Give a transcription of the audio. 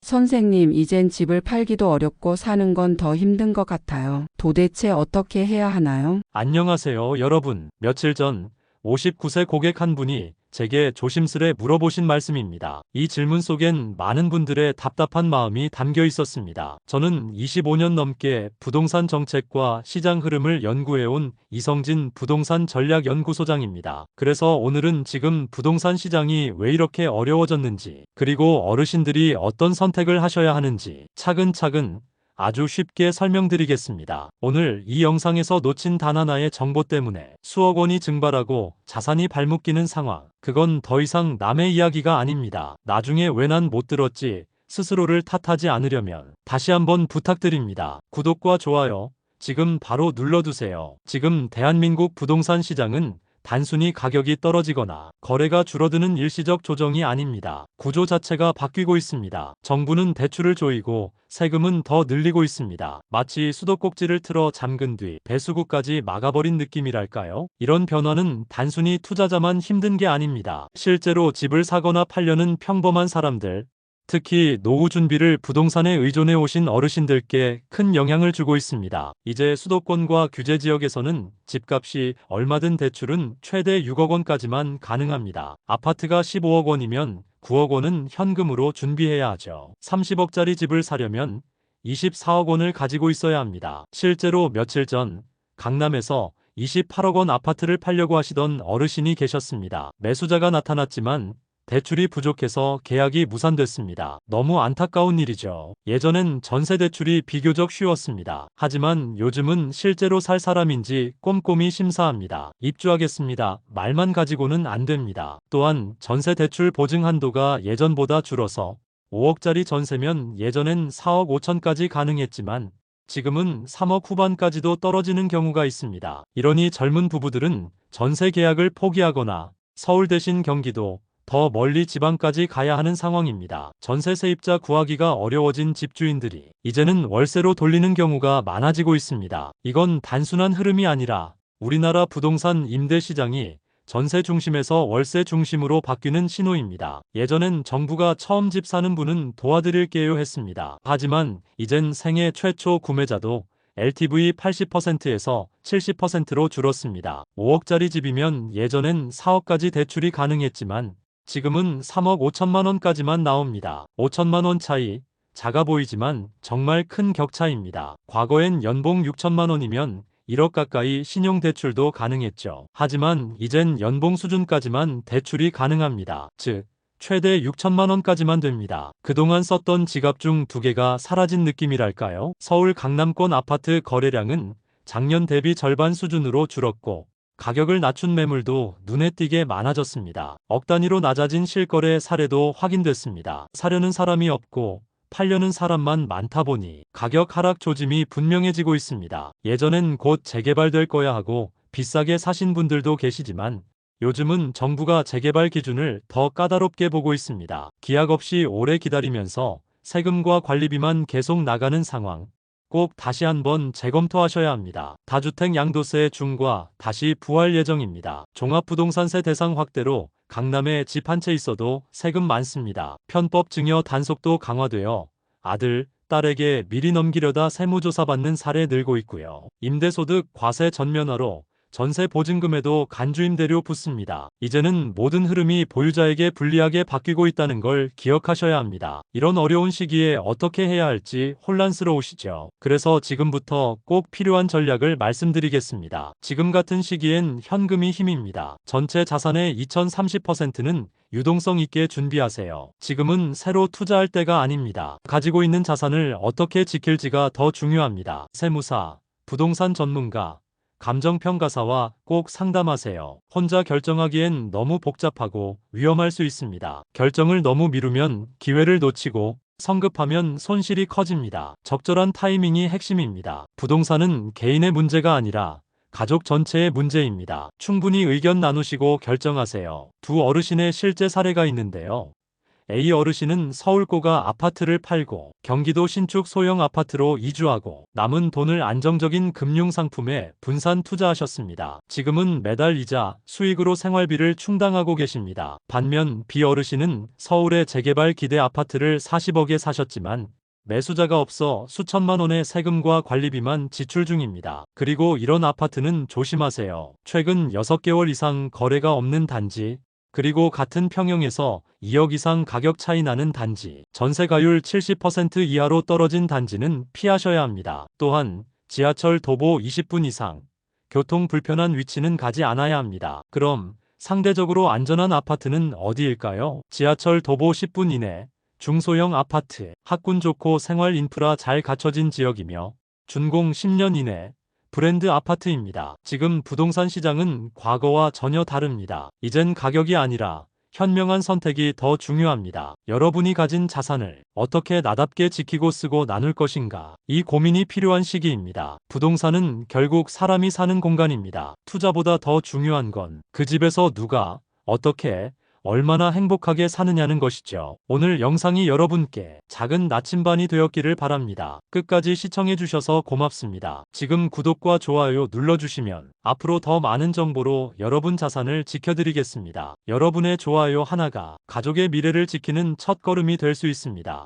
선생님, 이젠 집을 팔기도 어렵고 사는 건 더 힘든 것 같아요. 도대체 어떻게 해야 하나요? 안녕하세요, 여러분. 며칠 전 59세 고객 한 분이 제게 조심스레 물어보신 말씀입니다. 이 질문 속엔 많은 분들의 답답한 마음이 담겨 있었습니다. 저는 25년 넘게 부동산 정책과 시장 흐름을 연구해온 이성진 부동산 전략연구소장입니다. 그래서 오늘은 지금 부동산 시장이 왜 이렇게 어려워졌는지, 그리고 어르신들이 어떤 선택을 하셔야 하는지 차근차근 아주 쉽게 설명드리겠습니다. 오늘 이 영상에서 놓친 단 하나의 정보 때문에 수억 원이 증발하고 자산이 발목기는 상황. 그건 더 이상 남의 이야기가 아닙니다. 나중에 왜 난 못 들었지 스스로를 탓하지 않으려면 다시 한번 부탁드립니다. 구독과 좋아요 지금 바로 눌러두세요. 지금 대한민국 부동산 시장은 단순히 가격이 떨어지거나 거래가 줄어드는 일시적 조정이 아닙니다. 구조 자체가 바뀌고 있습니다. 정부는 대출을 조이고 세금은 더 늘리고 있습니다. 마치 수도꼭지를 틀어 잠근 뒤 배수구까지 막아버린 느낌이랄까요? 이런 변화는 단순히 투자자만 힘든 게 아닙니다. 실제로 집을 사거나 팔려는 평범한 사람들, 특히 노후 준비를 부동산에 의존해 오신 어르신들께 큰 영향을 주고 있습니다. 이제 수도권과 규제 지역에서는 집값이 얼마든 대출은 최대 6억 원까지만 가능합니다. 아파트가 15억 원이면 9억 원은 현금으로 준비해야 하죠. 30억짜리 집을 사려면 24억 원을 가지고 있어야 합니다. 실제로 며칠 전 강남에서 28억 원 아파트를 팔려고 하시던 어르신이 계셨습니다. 매수자가 나타났지만 대출이 부족해서 계약이 무산됐습니다. 너무 안타까운 일이죠. 예전엔 전세 대출이 비교적 쉬웠습니다. 하지만 요즘은 실제로 살 사람인지 꼼꼼히 심사합니다. 입주하겠습니다. 말만 가지고는 안 됩니다. 또한 전세 대출 보증 한도가 예전보다 줄어서 5억짜리 전세면 예전엔 4억 5천까지 가능했지만 지금은 3억 후반까지도 떨어지는 경우가 있습니다. 이러니 젊은 부부들은 전세 계약을 포기하거나 서울 대신 경기도, 더 멀리 지방까지 가야 하는 상황입니다. 전세 세입자 구하기가 어려워진 집주인들이 이제는 월세로 돌리는 경우가 많아지고 있습니다. 이건 단순한 흐름이 아니라 우리나라 부동산 임대 시장이 전세 중심에서 월세 중심으로 바뀌는 신호입니다. 예전엔 정부가 처음 집 사는 분은 도와드릴게요 했습니다. 하지만 이젠 생애 최초 구매자도 LTV 80%에서 70%로 줄었습니다. 5억짜리 집이면 예전엔 4억까지 대출이 가능했지만 지금은 3억 5천만 원까지만 나옵니다. 5천만 원 차이, 작아 보이지만 정말 큰 격차입니다. 과거엔 연봉 6천만 원이면 1억 가까이 신용대출도 가능했죠. 하지만 이젠 연봉 수준까지만 대출이 가능합니다. 즉, 최대 6천만 원까지만 됩니다. 그동안 썼던 지갑 중 2개가 사라진 느낌이랄까요? 서울 강남권 아파트 거래량은 작년 대비 절반 수준으로 줄었고 가격을 낮춘 매물도 눈에 띄게 많아졌습니다. 억 단위로 낮아진 실거래 사례도 확인됐습니다. 사려는 사람이 없고 팔려는 사람만 많다 보니 가격 하락 조짐이 분명해지고 있습니다. 예전엔 곧 재개발될 거야 하고 비싸게 사신 분들도 계시지만 요즘은 정부가 재개발 기준을 더 까다롭게 보고 있습니다. 기약 없이 오래 기다리면서 세금과 관리비만 계속 나가는 상황. 꼭 다시 한번 재검토하셔야 합니다. 다주택 양도세 중과 다시 부활 예정입니다. 종합부동산세 대상 확대로 강남에 집 한 채 있어도 세금 많습니다. 편법 증여 단속도 강화되어 아들, 딸에게 미리 넘기려다 세무조사 받는 사례 늘고 있고요. 임대소득 과세 전면화로 전세 보증금에도 간주임대료 붙습니다. 이제는 모든 흐름이 보유자에게 불리하게 바뀌고 있다는 걸 기억하셔야 합니다. 이런 어려운 시기에 어떻게 해야 할지 혼란스러우시죠? 그래서 지금부터 꼭 필요한 전략을 말씀드리겠습니다. 지금 같은 시기엔 현금이 힘입니다. 전체 자산의 2030%는 유동성 있게 준비하세요. 지금은 새로 투자할 때가 아닙니다. 가지고 있는 자산을 어떻게 지킬지가 더 중요합니다. 세무사, 부동산 전문가, 감정평가사와 꼭 상담하세요. 혼자 결정하기엔 너무 복잡하고 위험할 수 있습니다. 결정을 너무 미루면 기회를 놓치고 성급하면 손실이 커집니다. 적절한 타이밍이 핵심입니다. 부동산은 개인의 문제가 아니라 가족 전체의 문제입니다. 충분히 의견 나누시고 결정하세요. 두 어르신의 실제 사례가 있는데요. A 어르신은 서울고가 아파트를 팔고 경기도 신축 소형 아파트로 이주하고 남은 돈을 안정적인 금융상품에 분산 투자하셨습니다. 지금은 매달 이자, 수익으로 생활비를 충당하고 계십니다. 반면 B 어르신은 서울의 재개발 기대 아파트를 40억에 사셨지만 매수자가 없어 수천만 원의 세금과 관리비만 지출 중입니다. 그리고 이런 아파트는 조심하세요. 최근 6개월 이상 거래가 없는 단지, 그리고 같은 평형에서 2억 이상 가격 차이 나는 단지, 전세가율 70% 이하로 떨어진 단지는 피하셔야 합니다. 또한 지하철 도보 20분 이상, 교통 불편한 위치는 가지 않아야 합니다. 그럼 상대적으로 안전한 아파트는 어디일까요? 지하철 도보 10분 이내, 중소형 아파트, 학군 좋고 생활 인프라 잘 갖춰진 지역이며 준공 10년 이내, 브랜드 아파트입니다. 지금 부동산 시장은 과거와 전혀 다릅니다. 이젠 가격이 아니라 현명한 선택이 더 중요합니다. 여러분이 가진 자산을 어떻게 나답게 지키고 쓰고 나눌 것인가? 이 고민이 필요한 시기입니다. 부동산은 결국 사람이 사는 공간입니다. 투자보다 더 중요한 건 그 집에서 누가, 어떻게, 얼마나 행복하게 사느냐는 것이죠. 오늘 영상이 여러분께 작은 나침반이 되었기를 바랍니다. 끝까지 시청해주셔서 고맙습니다. 지금 구독과 좋아요 눌러주시면 앞으로 더 많은 정보로 여러분 자산을 지켜드리겠습니다. 여러분의 좋아요 하나가 가족의 미래를 지키는 첫걸음이 될 수 있습니다.